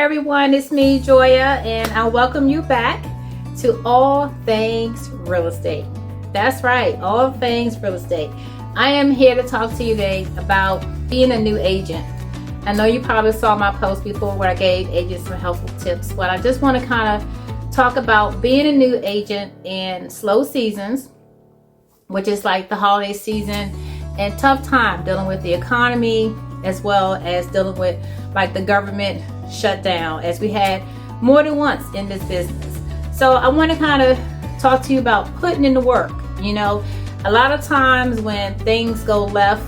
everyone, it's me, Joya, and I welcome you back to All Things Real Estate. That's right, all things real estate. I am here to talk to you today about being a new agent. I know you probably saw my post before where I gave agents some helpful tips, but I just want to kind of talk about being a new agent in slow seasons, which is like the holiday season, and tough time dealing with the economy, as well as dealing with like the government shutdown, as we had more than once in this business. So I want to kind of talk to you about putting in the work. You know, a lot of times when things go left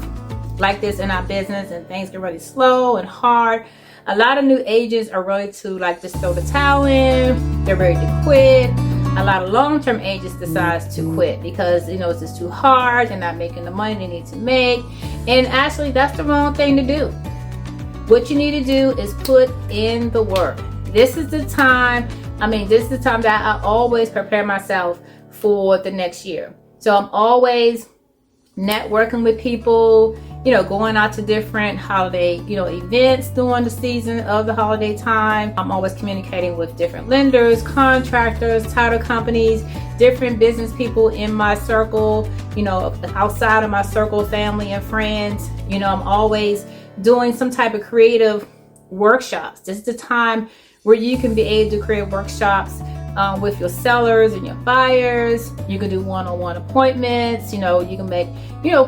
like this in our business and things get really slow and hard, a lot of new agents are ready to like just throw the towel in. They're ready to quit. A lot of long-term agents decide to quit because, you know, it's just too hard. They're not making the money they need to make. And actually, that's the wrong thing to do. What you need to do is put in the work. This is the time, this is the time that I always prepare myself for the next year. So I'm always networking with people, you know, going out to different holiday, events during the season of the holiday time. I'm always communicating with different lenders, contractors, title companies, different business people in my circle, outside of my circle, family and friends. I'm always doing some type of creative workshops. This is the time where you can be able to create workshops with your sellers and your buyers. You can do one-on-one appointments. You can make,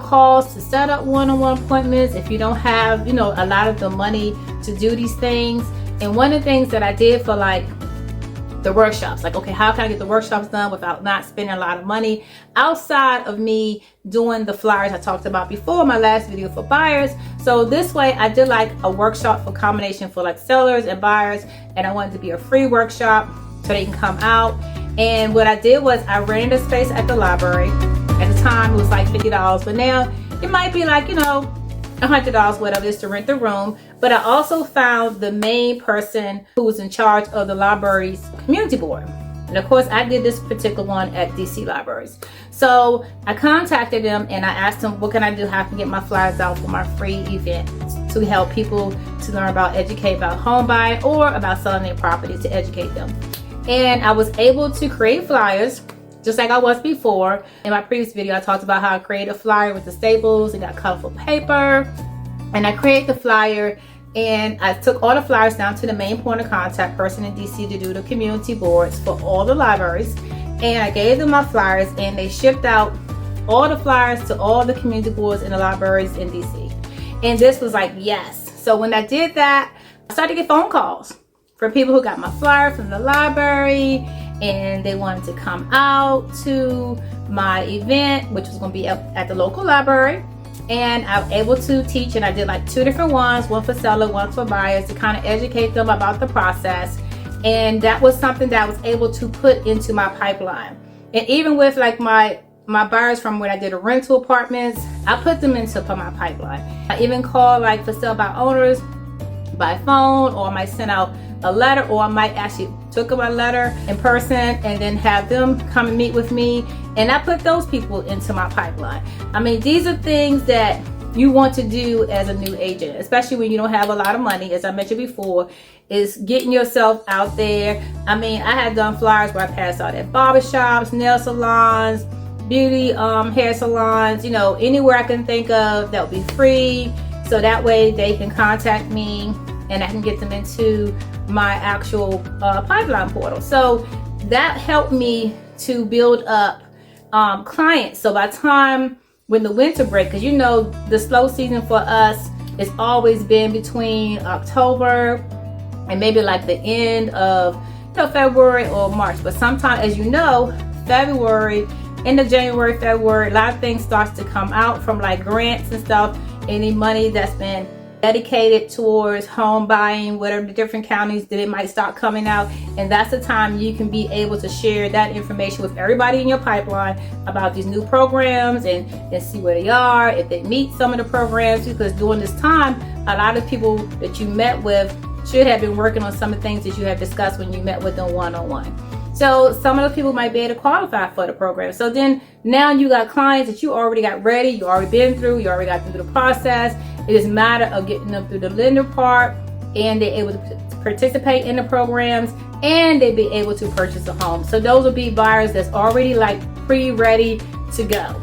calls to set up one-on-one appointments if you don't have, a lot of the money to do these things. And one of the things that I did for like the workshops, like, okay, how can I get the workshops done without not spending a lot of money outside of me doing the flyers I talked about before, my last video for buyers. So this way I did like a workshop for combination for like sellers and buyers, and I wanted to be a free workshop so they can come out. And what I did was I rented a space at the library. At the time it was like $50, but now it might be like, $100, whatever it is, to rent the room. But I also found the main person who was in charge of the library's community board. And of course, I did this particular one at DC Libraries. So I contacted them and I asked them, what can I do? How can I get my flyers out for my free event to help people to learn about, educate about home buying or about selling their property, to educate them. And I was able to create flyers just like I was before. In my previous video, I talked about how I created a flyer with the staples and got colorful paper. And I created the flyer and I took all the flyers down to the main point of contact person in DC to do the community boards for all the libraries. And I gave them my flyers and they shipped out all the flyers to all the community boards in the libraries in DC. And this was like, yes. So when I did that, I started to get phone calls from people who got my flyer from the library and they wanted to come out to my event, which was going to be up at the local library. And I was able to teach, and I did like 2 different ones, one for seller, one for buyers, to kind of educate them about the process. And that was something that I was able to put into my pipeline. And even with like my buyers from when I did a rental apartments, I put them into my pipeline. I even called like for sale by owners by phone, or I might send out a letter, or I might actually took them a letter in person and then have them come and meet with me. And I put those people into my pipeline. These are things that you want to do as a new agent, especially when you don't have a lot of money. As I mentioned before, is getting yourself out there. I had done flyers where I passed out at barbershops, nail salons, beauty hair salons, anywhere I can think of that would be free. So that way they can contact me and I can get them into my actual pipeline portal. So that helped me to build up clients. So by the time when the winter break, because the slow season for us has always been between October and maybe like the end of February or March. But sometimes, as you know, February, end of January, February, a lot of things starts to come out from like grants and stuff. Any money that's been dedicated towards home buying, whatever the different counties, that it might start coming out. And that's the time you can be able to share that information with everybody in your pipeline about these new programs and see where they are, if they meet some of the programs. Because during this time, a lot of people that you met with should have been working on some of the things that you have discussed when you met with them one-on-one. So some of those people might be able to qualify for the program. So then now you got clients that you already got ready, you already been through, you already got through the process. It is a matter of getting them through the lender part, and they're able to participate in the programs, and they'd be able to purchase a home. So those would be buyers that's already like pre-ready to go.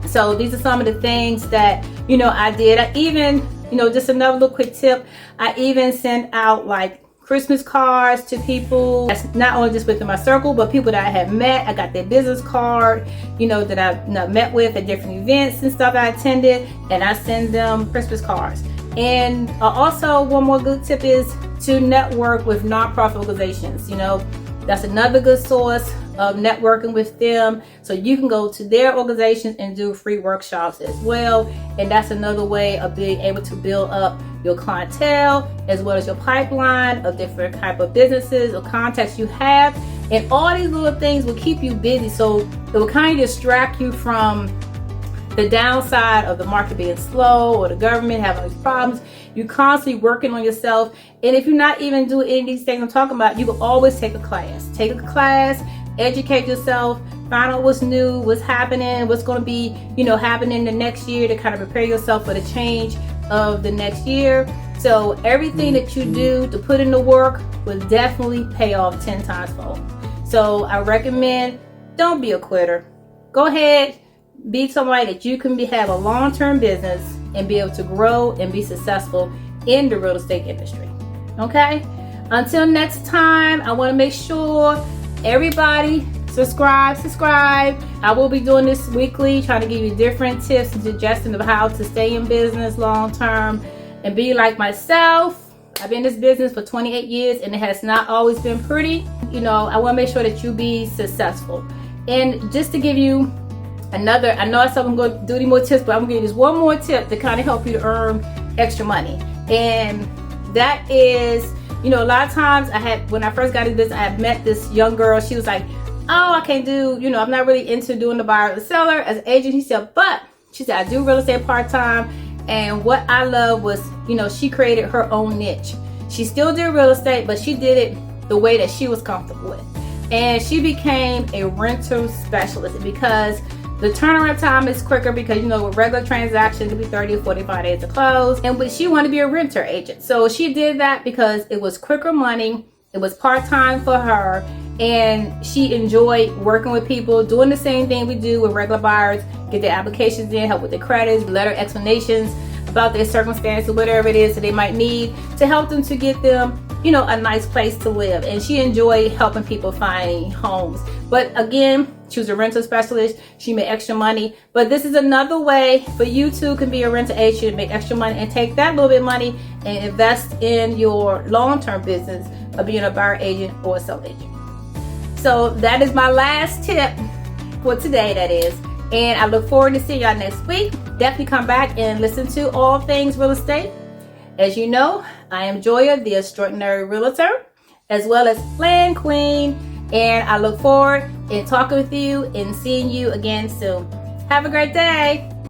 So these are some of the things that, you know, I did. I even, you know, just another little quick tip, I even sent out like Christmas cards to people. That's not only just within my circle, but people that I have met. I got their business card, you know, that I've met with at different events and stuff I attended, and I send them Christmas cards. And also one more good tip is to network with nonprofit organizations. You know, that's another good source of networking with them. So you can go to their organizations and do free workshops as well. And that's another way of being able to build up your clientele as well as your pipeline of different type of businesses or contacts you have. And all these little things will keep you busy. So it will kind of distract you from the downside of the market being slow or the government having these problems. You're constantly working on yourself. And if you're not even doing any of these things I'm talking about, you can always take a class. Take a class, educate yourself, find out what's new, what's happening, what's going to be, you know, happening the next year to kind of prepare yourself for the change of the next year. So everything that you do to put in the work will definitely pay off 10 times fold. So I recommend, don't be a quitter. Go ahead, be somebody that you can have a long-term business and be able to grow and be successful in the real estate industry. Okay? Until next time, I want to make sure everybody subscribe. I will be doing this weekly, trying to give you different tips and suggestions of how to stay in business long term and be like myself. I've been in this business for 28 years and it has not always been pretty. You know, I want to make sure that you be successful. And just to give you another, I know I said I'm going to do any more tips, but I'm going to give you this one more tip to kind of help you to earn extra money. And that is, you know, a lot of times when I first got into this, I had met this young girl. She was like, oh, I can't do, you know, I'm not really into doing the buyer or the seller as an agent. She said, but she said, I do real estate part-time. And what I love was, you know, she created her own niche. She still did real estate, but she did it the way that she was comfortable with. And she became a rental specialist because the turnaround time is quicker because, you know, with regular transactions, it could be 30 or 45 days to close. And she wanted to be a renter agent. So she did that because it was quicker money. It was part-time for her. And she enjoyed working with people, doing the same thing we do with regular buyers, get their applications in, help with their credits, letter explanations about their circumstances, whatever it is that they might need to help them to get them, you know, a nice place to live. And she enjoyed helping people find homes. But again, she was a rental specialist. She made extra money. But this is another way for you too can be a rental agent, make extra money and take that little bit of money and invest in your long-term business of being a buyer agent or a seller agent. So that is my last tip for today, that is. And I look forward to seeing y'all next week. Definitely come back and listen to All Things Real Estate. As you know, I am Joya, the Extraordinary Realtor, as well as Plan Queen. And I look forward in talking with you and seeing you again soon. Have a great day.